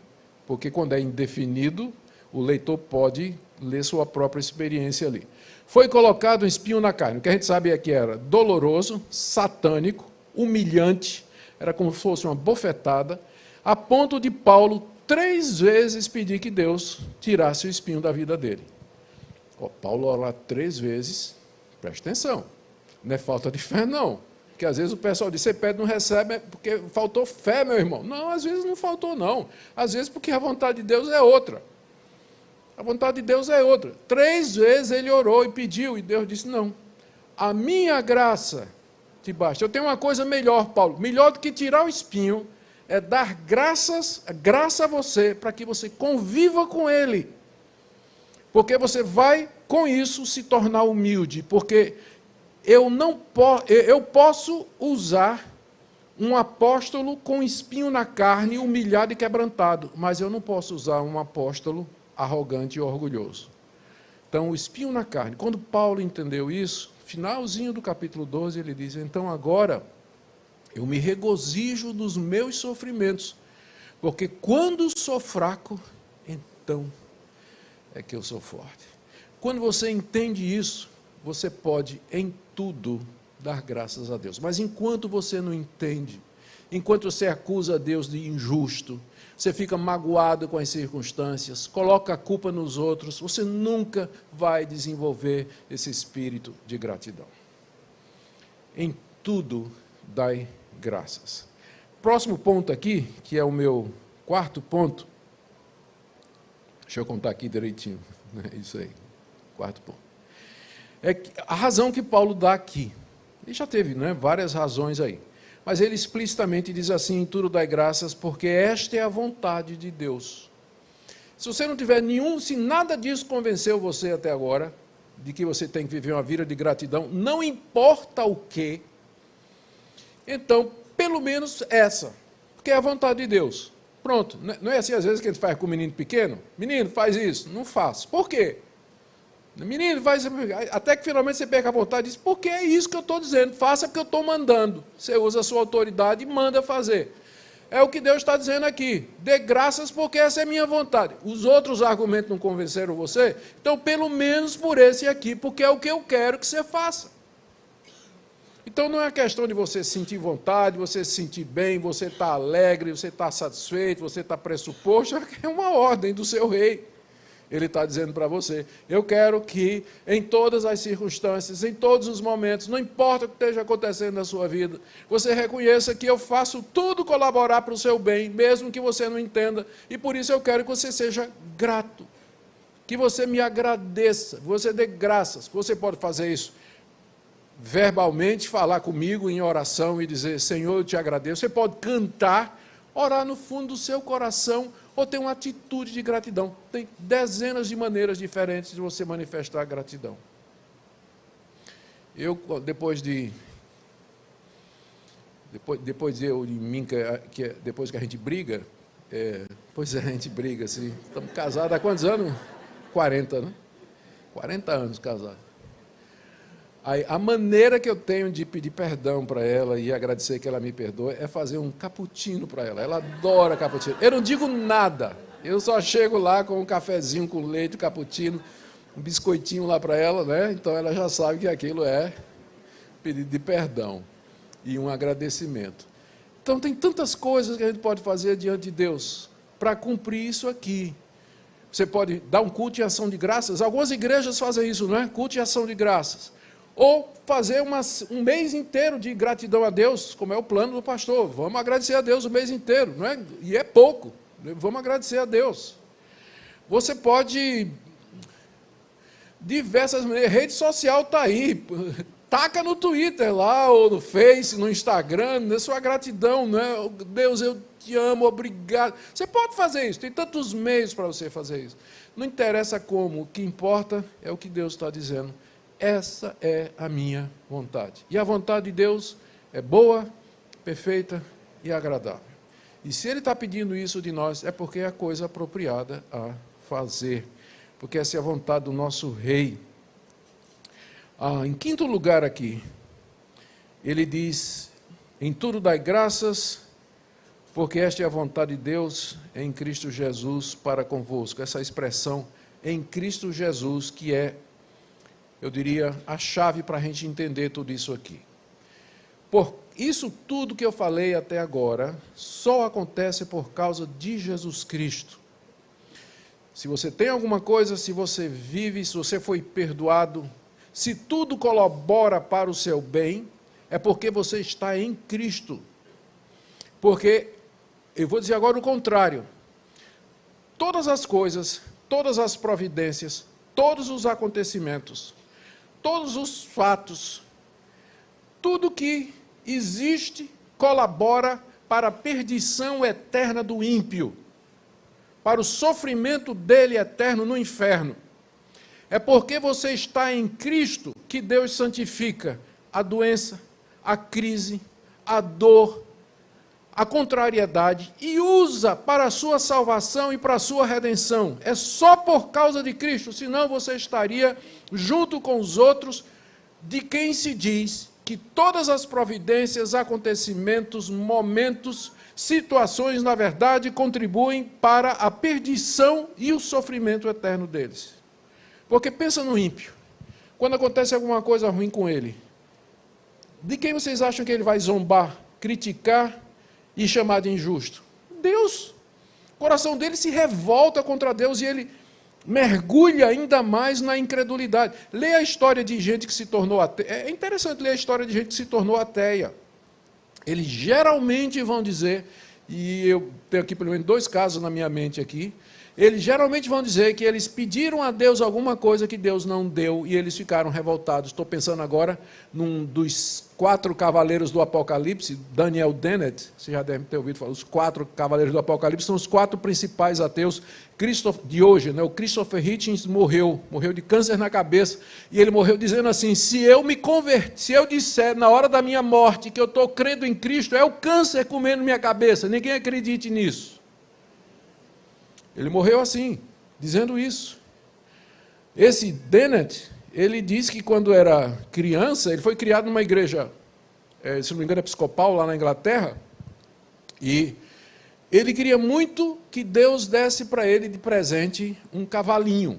Porque quando é indefinido, o leitor pode ler sua própria experiência ali. Foi colocado um espinho na carne, o que a gente sabe é que era doloroso, satânico, humilhante, era como se fosse uma bofetada, a ponto de Paulo 3 vezes pedir que Deus tirasse o espinho da vida dele. Paulo orar 3 vezes, presta atenção, não é falta de fé não, porque às vezes o pessoal diz, você pede e não recebe, é porque faltou fé, meu irmão. Não, às vezes não faltou não, às vezes porque a vontade de Deus é outra. A vontade de Deus é outra. 3 vezes ele orou e pediu, e Deus disse, não, a minha graça te basta. Eu tenho uma coisa melhor, Paulo, melhor do que tirar o espinho, é dar graça a você, para que você conviva com ele. Porque você vai, com isso, se tornar humilde, porque eu posso usar um apóstolo com espinho na carne, humilhado e quebrantado, mas eu não posso usar um apóstolo arrogante e orgulhoso. Então, o espinho na carne. Quando Paulo entendeu isso, finalzinho do capítulo 12, ele diz, então agora eu me regozijo dos meus sofrimentos, porque quando sou fraco, então é que eu sou forte. Quando você entende isso, você pode em tudo dar graças a Deus. Mas enquanto você não entende, enquanto você acusa Deus de injusto, você fica magoado com as circunstâncias, coloca a culpa nos outros, você nunca vai desenvolver esse espírito de gratidão. Em tudo, dai graças. Próximo ponto aqui, que é o meu 4º ponto, deixa eu contar aqui direitinho, né? Isso aí, 4º ponto. É a razão que Paulo dá aqui. Ele já teve, né, várias razões aí. Mas ele explicitamente diz assim, em tudo dai graças, porque esta é a vontade de Deus. Se você não tiver se nada disso convenceu você até agora, de que você tem que viver uma vida de gratidão, não importa o quê, então, pelo menos essa, porque é a vontade de Deus. Pronto, não é assim às vezes que ele faz com o menino pequeno? Menino, faz isso. Não faço. Por quê? Menino, faz, até que finalmente você pega a vontade e diz, porque é isso que eu estou dizendo, faça porque eu estou mandando. Você usa a sua autoridade e manda fazer. É o que Deus está dizendo aqui, dê graças porque essa é a minha vontade. Os outros argumentos não convenceram você? Então, pelo menos por esse aqui, porque é o que eu quero que você faça. Então, não é questão de você sentir vontade, você se sentir bem, você estar alegre, você estar satisfeito, você estar pressuposto, é uma ordem do seu rei. Ele está dizendo para você, eu quero que em todas as circunstâncias, em todos os momentos, não importa o que esteja acontecendo na sua vida, você reconheça que eu faço tudo colaborar para o seu bem, mesmo que você não entenda, e por isso eu quero que você seja grato, que você me agradeça, que você dê graças. Você pode fazer isso verbalmente falar comigo em oração e dizer, Senhor, eu te agradeço. Você pode cantar, orar no fundo do seu coração, ou ter uma atitude de gratidão. Tem dezenas de maneiras diferentes de você manifestar gratidão. Eu, depois que a gente briga, a gente briga, assim, estamos casados há quantos anos? 40, né? 40 anos casados. Aí, a maneira que eu tenho de pedir perdão para ela e agradecer que ela me perdoe é fazer um cappuccino para ela. Ela adora cappuccino. Eu não digo nada. Eu só chego lá com um cafezinho com leite, um cappuccino, um biscoitinho lá para ela, né? Então ela já sabe que aquilo é pedido de perdão e um agradecimento. Então tem tantas coisas que a gente pode fazer diante de Deus para cumprir isso aqui. Você pode dar um culto de ação de graças. Algumas igrejas fazem isso, não é? Culto de ação de graças. Ou fazer um mês inteiro de gratidão a Deus, como é o plano do pastor. Vamos agradecer a Deus o mês inteiro, não é? E é pouco. Vamos agradecer a Deus. Você pode, diversas maneiras, rede social está aí, taca no Twitter lá, ou no Face, no Instagram, na sua gratidão, não é? Deus, eu te amo, obrigado. Você pode fazer isso, tem tantos meios para você fazer isso. Não interessa como, o que importa é o que Deus está dizendo. Essa é a minha vontade. E a vontade de Deus é boa, perfeita e agradável. E se Ele está pedindo isso de nós, é porque é a coisa apropriada a fazer. Porque essa é a vontade do nosso Rei. Em quinto lugar aqui, ele diz, em tudo dai graças, porque esta é a vontade de Deus em Cristo Jesus para convosco. Essa expressão, em Cristo Jesus, que é, eu diria, a chave para a gente entender tudo isso aqui. Por isso tudo que eu falei até agora, só acontece por causa de Jesus Cristo. Se você tem alguma coisa, se você vive, se você foi perdoado, se tudo colabora para o seu bem, é porque você está em Cristo. Porque, eu vou dizer agora o contrário, todas as coisas, todas as providências, todos os acontecimentos, todos os fatos, tudo que existe colabora para a perdição eterna do ímpio, para o sofrimento dele eterno no inferno. É porque você está em Cristo que Deus santifica a doença, a crise, a dor, a contrariedade e usa para a sua salvação e para a sua redenção. É só por causa de Cristo, senão você estaria junto com os outros de quem se diz que todas as providências, acontecimentos, momentos, situações, na verdade, contribuem para a perdição e o sofrimento eterno deles. Porque pensa no ímpio. Quando acontece alguma coisa ruim com ele, de quem vocês acham que ele vai zombar, criticar e chamar de injusto? Deus. O coração dele se revolta contra Deus e ele mergulha ainda mais na incredulidade. Leia a história de gente que se tornou ateia. É interessante ler a história de gente que se tornou ateia. Eles geralmente vão dizer, e eu tenho aqui pelo menos 2 casos na minha mente aqui, eles geralmente vão dizer que eles pediram a Deus alguma coisa que Deus não deu e eles ficaram revoltados. Estou pensando agora num dos 4 cavaleiros do Apocalipse, Daniel Dennett, você já deve ter ouvido falar, os 4 cavaleiros do Apocalipse são os 4 principais ateus de hoje, né? O Christopher Hitchens morreu de câncer na cabeça, e ele morreu dizendo assim, se eu disser na hora da minha morte que eu estou crendo em Cristo, é o câncer comendo minha cabeça, ninguém acredite nisso. Ele morreu assim, dizendo isso. Esse Dennett, ele diz que quando era criança, ele foi criado numa igreja, se não me engano, episcopal, lá na Inglaterra, e ele queria muito que Deus desse para ele de presente um cavalinho,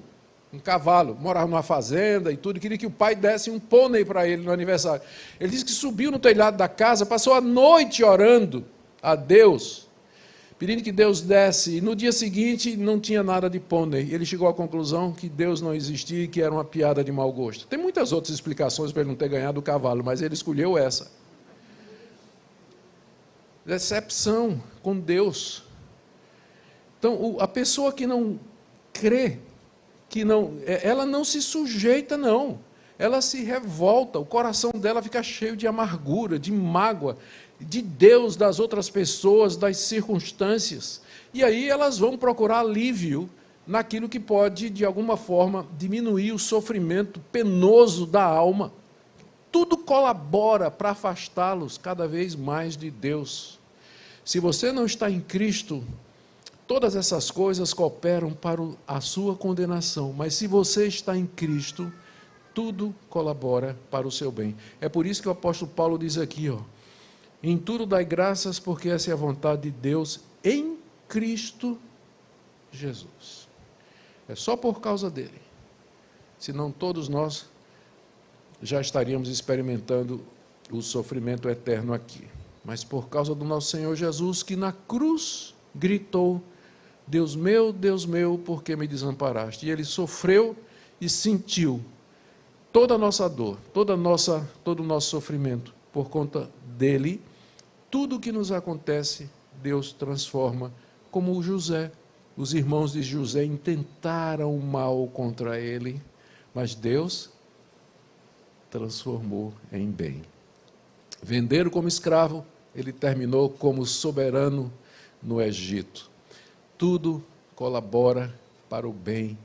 um cavalo. Morava numa fazenda e tudo, queria que o pai desse um pônei para ele no aniversário. Ele disse que subiu no telhado da casa, passou a noite orando a Deus, pedindo que Deus desse, e no dia seguinte não tinha nada de pônei. Ele chegou à conclusão que Deus não existia e que era uma piada de mau gosto. Tem muitas outras explicações para ele não ter ganhado o cavalo, mas ele escolheu essa. Decepção com Deus. Então, a pessoa que não crê, ela não se sujeita, não. ela se revolta, o coração dela fica cheio de amargura, de mágoa, de Deus, das outras pessoas, das circunstâncias. E aí elas vão procurar alívio naquilo que pode, de alguma forma, diminuir o sofrimento penoso da alma. Tudo colabora para afastá-los cada vez mais de Deus. Se você não está em Cristo, todas essas coisas cooperam para a sua condenação. Mas se você está em Cristo, tudo colabora para o seu bem. É por isso que o apóstolo Paulo diz aqui, em tudo dai graças, porque essa é a vontade de Deus em Cristo Jesus. É só por causa dele. Senão todos nós já estaríamos experimentando o sofrimento eterno aqui. Mas por causa do nosso Senhor Jesus, que na cruz gritou, Deus meu, por que me desamparaste? E ele sofreu e sentiu toda a nossa dor, todo o nosso sofrimento. Por conta dele, tudo o que nos acontece, Deus transforma, como o José. Os irmãos de José intentaram o mal contra ele, mas Deus transformou em bem. Venderam como escravo, ele terminou como soberano no Egito. Tudo colabora para o bem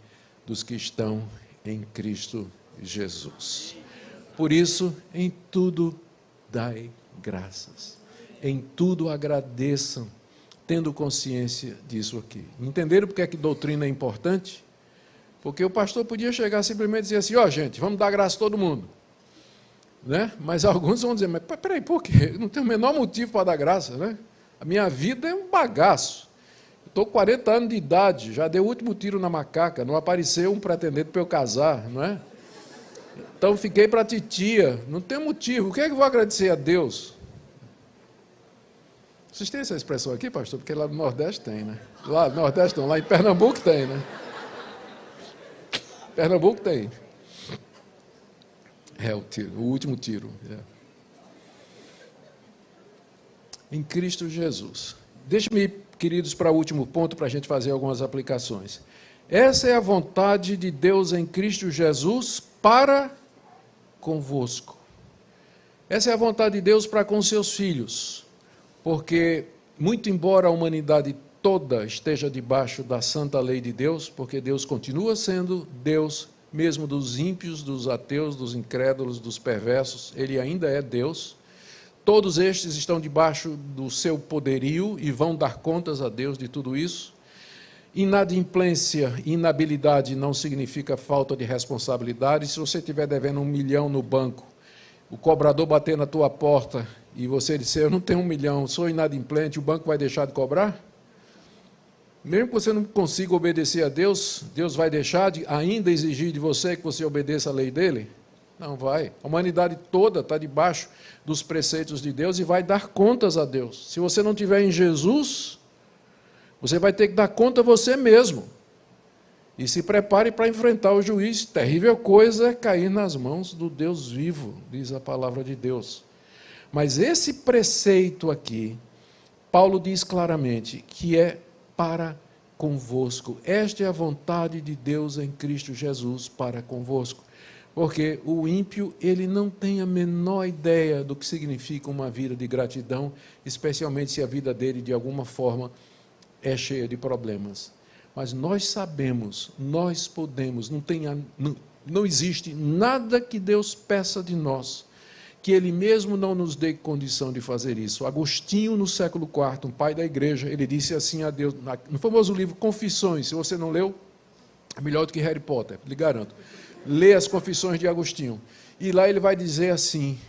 dos que estão em Cristo Jesus. Por isso, em tudo dai graças. Em tudo agradeçam, tendo consciência disso aqui. Entenderam porque é que doutrina é importante? Porque o pastor podia chegar simplesmente e dizer assim, gente, vamos dar graça a todo mundo. Né? Mas alguns vão dizer, mas peraí, por quê? Não tem o menor motivo para dar graça, né? A minha vida é um bagaço. Estou com 40 anos de idade, já dei o último tiro na macaca, não apareceu um pretendente para eu casar, não é? Então fiquei para a titia, não tem motivo, o que é que eu vou agradecer a Deus? Vocês têm essa expressão aqui, pastor? Porque lá no Nordeste tem, né? Lá no Nordeste não, lá em Pernambuco tem, né? Pernambuco tem. É o último tiro. Em Cristo Jesus. Deixe-me, queridos, para o último ponto, para a gente fazer algumas aplicações. Essa é a vontade de Deus em Cristo Jesus para convosco. Essa é a vontade de Deus para com seus filhos. Porque, muito embora a humanidade toda esteja debaixo da santa lei de Deus, porque Deus continua sendo Deus, mesmo dos ímpios, dos ateus, dos incrédulos, dos perversos, ele ainda é Deus. Todos estes estão debaixo do seu poderio e vão dar contas a Deus de tudo isso. Inadimplência, inabilidade não significa falta de responsabilidade. Se você estiver devendo 1 milhão no banco, o cobrador bater na tua porta e você disser, eu não tenho 1 milhão, sou inadimplente, o banco vai deixar de cobrar? Mesmo que você não consiga obedecer a Deus, Deus vai deixar de ainda exigir de você que você obedeça a lei dele? Não vai. A humanidade toda está debaixo dos preceitos de Deus e vai dar contas a Deus. Se você não estiver em Jesus, você vai ter que dar conta a você mesmo. E se prepare para enfrentar o juiz. Terrível coisa é cair nas mãos do Deus vivo, diz a palavra de Deus. Mas esse preceito aqui, Paulo diz claramente que é para convosco. Esta é a vontade de Deus em Cristo Jesus para convosco. Porque o ímpio, ele não tem a menor ideia do que significa uma vida de gratidão, especialmente se a vida dele, de alguma forma, é cheia de problemas. Mas nós sabemos, nós podemos, não existe nada que Deus peça de nós, que Ele mesmo não nos dê condição de fazer isso. Agostinho, no século IV, um pai da igreja, ele disse assim a Deus, no famoso livro Confissões, se você não leu, é melhor do que Harry Potter, lhe garanto. Lê as Confissões de Agostinho. E lá ele vai dizer assim,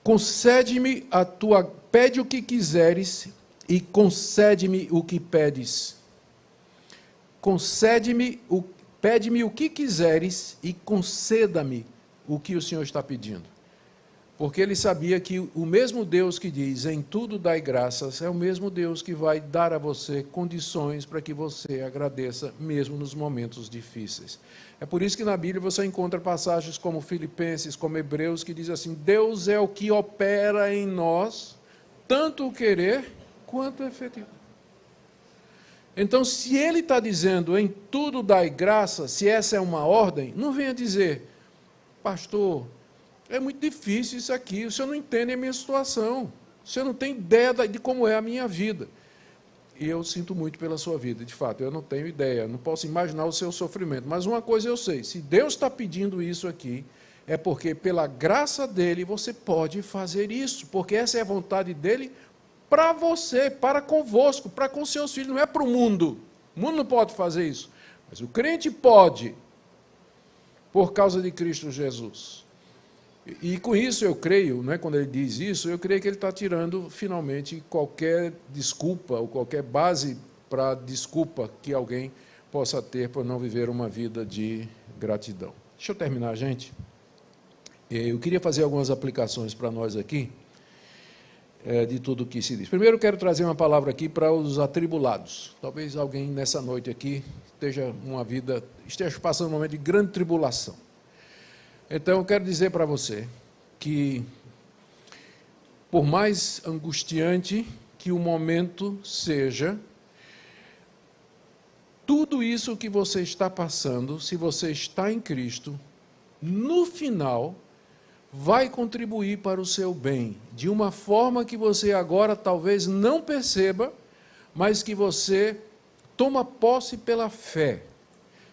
concede-me a tua... Pede o que quiseres e concede-me o que pedes. Pede-me o que quiseres e conceda-me o que o Senhor está pedindo. Porque ele sabia que o mesmo Deus que diz, em tudo dai graças, é o mesmo Deus que vai dar a você condições para que você agradeça, mesmo nos momentos difíceis. É por isso que na Bíblia você encontra passagens como Filipenses, como Hebreus, que diz assim, Deus é o que opera em nós, tanto o querer quanto o efetivo. Então, se ele está dizendo, em tudo dai graça, se essa é uma ordem, não venha dizer, pastor, é muito difícil isso aqui, o senhor não entende a minha situação, o senhor não tem ideia de como é a minha vida. E eu sinto muito pela sua vida, de fato, eu não tenho ideia, não posso imaginar o seu sofrimento, mas uma coisa eu sei, se Deus está pedindo isso aqui, é porque pela graça dele você pode fazer isso, porque essa é a vontade dele para você, para convosco, para com seus filhos, não é para o mundo não pode fazer isso, mas o crente pode, por causa de Cristo Jesus. E com isso eu creio, né, quando ele diz isso, eu creio que ele está tirando finalmente qualquer desculpa ou qualquer base para desculpa que alguém possa ter por não viver uma vida de gratidão. Deixa eu terminar, gente. Eu queria fazer algumas aplicações para nós aqui, de tudo o que se diz. Primeiro, eu quero trazer uma palavra aqui para os atribulados. Talvez alguém nessa noite aqui esteja passando um momento de grande tribulação. Então, eu quero dizer para você que, por mais angustiante que o momento seja, tudo isso que você está passando, se você está em Cristo, no final, vai contribuir para o seu bem, de uma forma que você agora talvez não perceba, mas que você toma posse pela fé.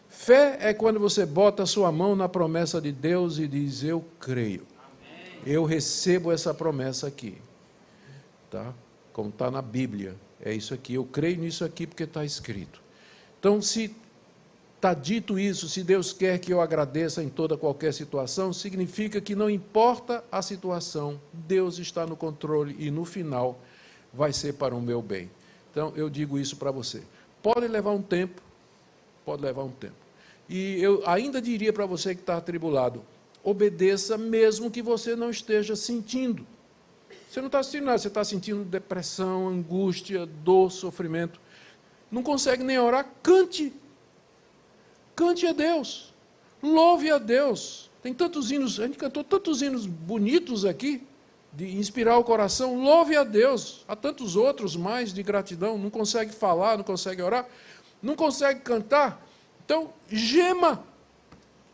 Fé é quando você bota a sua mão na promessa de Deus e diz, eu creio. Amém. Eu recebo essa promessa aqui. Tá? Como está na Bíblia. É isso aqui, eu creio nisso aqui porque está escrito. Então, se está dito isso, se Deus quer que eu agradeça em toda qualquer situação, significa que não importa a situação, Deus está no controle e no final vai ser para o meu bem. Então, eu digo isso para você. Pode levar um tempo, E eu ainda diria para você que está atribulado, obedeça mesmo que você não esteja sentindo. Você não está sentindo nada, você está sentindo depressão, angústia, dor, sofrimento. Não consegue nem orar, cante. Cante a Deus. Louve a Deus. Tem tantos hinos, a gente cantou tantos hinos bonitos aqui, de inspirar o coração. Louve a Deus. Há tantos outros mais de gratidão. Não consegue falar, não consegue orar, não consegue cantar. Então, gema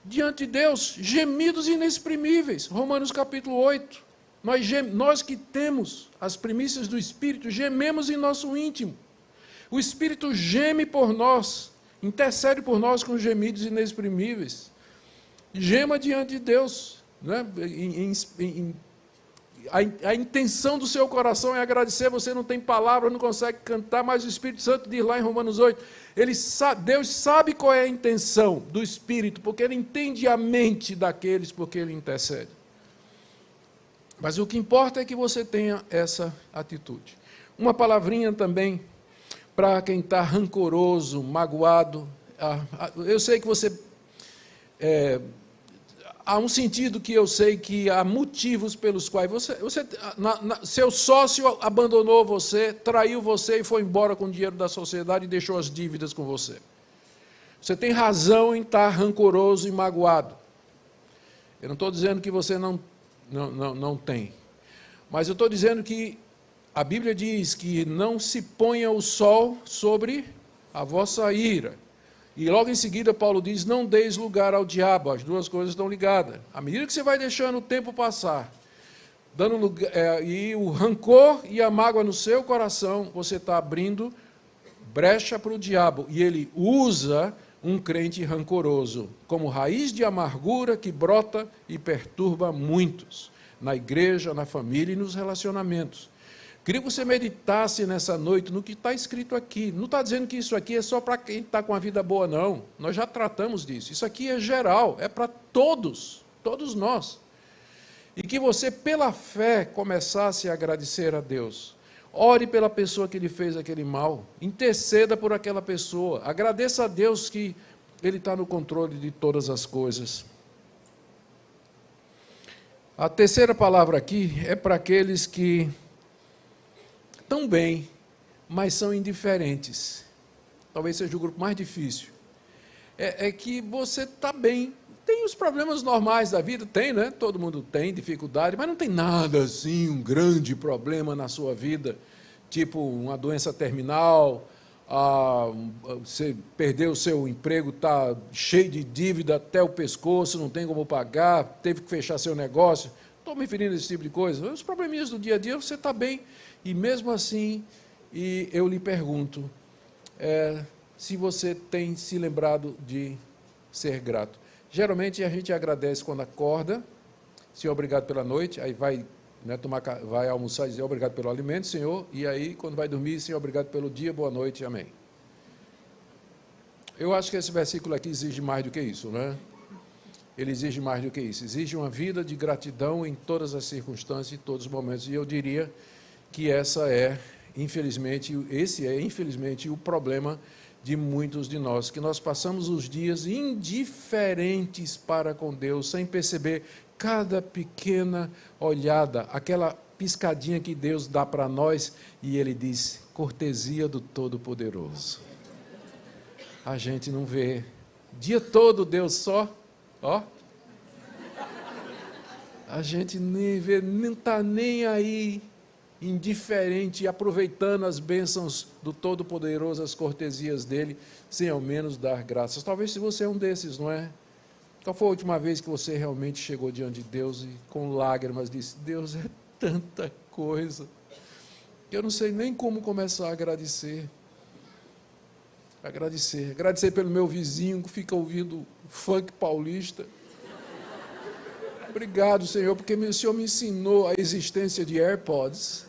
diante de Deus, gemidos inexprimíveis. Romanos capítulo 8. Nós que temos as primícias do Espírito, gememos em nosso íntimo. O Espírito geme por nós, intercede por nós com gemidos inexprimíveis. Gema diante de Deus. Né? A intenção do seu coração é agradecer, você não tem palavra, não consegue cantar, mas o Espírito Santo diz lá em Romanos 8, Deus sabe qual é a intenção do Espírito, porque Ele entende a mente daqueles porque Ele intercede. Mas o que importa é que você tenha essa atitude. Uma palavrinha também para quem está rancoroso, magoado. Eu sei que você... há um sentido que eu sei que há motivos pelos quais seu sócio abandonou você, traiu você e foi embora com o dinheiro da sociedade e deixou as dívidas com você. Você tem razão em estar rancoroso e magoado. Eu não estou dizendo que você não tem. Mas eu estou dizendo que a Bíblia diz que não se ponha o sol sobre a vossa ira. E logo em seguida Paulo diz, não deis lugar ao diabo, as duas coisas estão ligadas. À medida que você vai deixando o tempo passar, dando lugar, e o rancor e a mágoa no seu coração, você está abrindo brecha para o diabo. E ele usa um crente rancoroso como raiz de amargura que brota e perturba muitos, na igreja, na família e nos relacionamentos. Queria que você meditasse nessa noite no que está escrito aqui. Não está dizendo que isso aqui é só para quem está com a vida boa, não. Nós já tratamos disso. Isso aqui é geral, é para todos nós. E que você, pela fé, começasse a agradecer a Deus. Ore pela pessoa que lhe fez aquele mal. Interceda por aquela pessoa. Agradeça a Deus que Ele está no controle de todas as coisas. A terceira palavra aqui é para aqueles que estão bem, mas são indiferentes. Talvez seja o grupo mais difícil. É que você está bem. Tem os problemas normais da vida, tem, né? Todo mundo tem dificuldade, mas não tem nada assim, um grande problema na sua vida, tipo uma doença terminal, você perdeu o seu emprego, está cheio de dívida até o pescoço, não tem como pagar, teve que fechar seu negócio. Estou me referindo a esse tipo de coisa. Os probleminhas do dia a dia, você está bem. E mesmo assim, eu lhe pergunto, se você tem se lembrado de ser grato. Geralmente a gente agradece quando acorda, Senhor, obrigado pela noite, aí vai, vai almoçar e dizer obrigado pelo alimento, Senhor, e aí quando vai dormir, Senhor, obrigado pelo dia, boa noite, amém. Eu acho que esse versículo aqui exige mais do que isso, não é? Ele exige mais do que isso, exige uma vida de gratidão em todas as circunstâncias, em todos os momentos, e eu diria que esse é, infelizmente, o problema de muitos de nós, que nós passamos os dias indiferentes para com Deus, sem perceber cada pequena olhada, aquela piscadinha que Deus dá para nós, e Ele diz, cortesia do Todo-Poderoso. A gente não vê, dia todo Deus só, a gente nem vê, não está nem aí, indiferente, aproveitando as bênçãos do Todo-Poderoso, as cortesias dele, sem ao menos dar graças. Talvez se você é um desses, não é? Qual foi a última vez que você realmente chegou diante de Deus e com lágrimas disse, Deus, é tanta coisa, que eu não sei nem como começar a agradecer. Agradecer pelo meu vizinho que fica ouvindo funk paulista. Obrigado, Senhor, porque o Senhor me ensinou a existência de AirPods.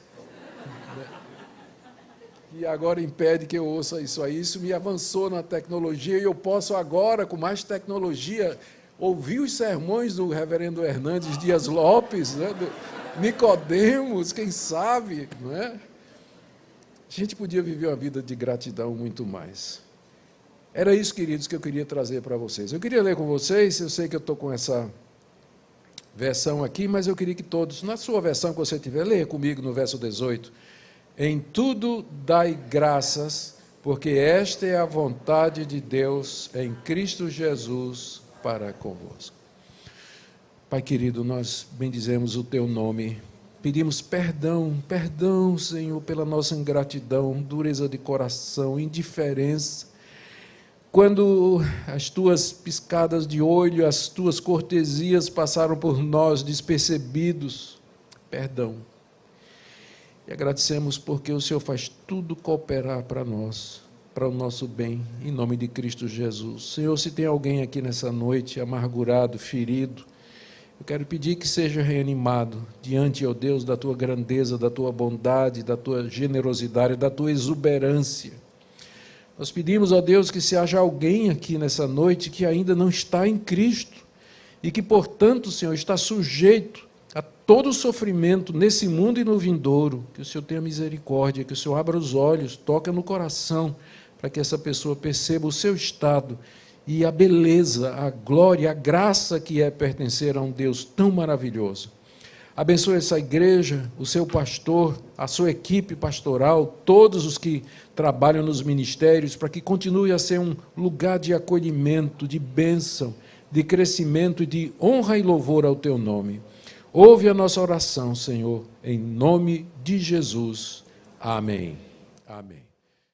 E agora impede que eu ouça isso aí. Isso me avançou na tecnologia e eu posso agora, com mais tecnologia, ouvir os sermões do reverendo Hernandes Dias Lopes, né, do Nicodemos, quem sabe, não é? A gente podia viver uma vida de gratidão muito mais. Era isso, queridos, que eu queria trazer para vocês. Eu queria ler com vocês, eu sei que eu estou com essa versão aqui, mas eu queria que todos, na sua versão que você tiver, leia comigo no verso 18. Em tudo dai graças, porque esta é a vontade de Deus em Cristo Jesus para convosco. Pai querido, nós bendizemos o teu nome, pedimos perdão, Senhor, pela nossa ingratidão, dureza de coração, indiferença, quando as tuas piscadas de olho, as tuas cortesias passaram por nós despercebidos, perdão. E agradecemos porque o Senhor faz tudo cooperar para nós, para o nosso bem, em nome de Cristo Jesus. Senhor, se tem alguém aqui nessa noite amargurado, ferido, eu quero pedir que seja reanimado diante, ó Deus, da tua grandeza, da tua bondade, da tua generosidade, da tua exuberância. Nós pedimos, ó Deus, que se haja alguém aqui nessa noite que ainda não está em Cristo e que, portanto, Senhor, está sujeito a todo o sofrimento nesse mundo e no vindouro, que o Senhor tenha misericórdia, que o Senhor abra os olhos, toca no coração, para que essa pessoa perceba o seu estado e a beleza, a glória, a graça que é pertencer a um Deus tão maravilhoso. Abençoe essa igreja, o seu pastor, a sua equipe pastoral, todos os que trabalham nos ministérios, para que continue a ser um lugar de acolhimento, de bênção, de crescimento e de honra e louvor ao teu nome. Ouve a nossa oração, Senhor, em nome de Jesus. Amém. Amém.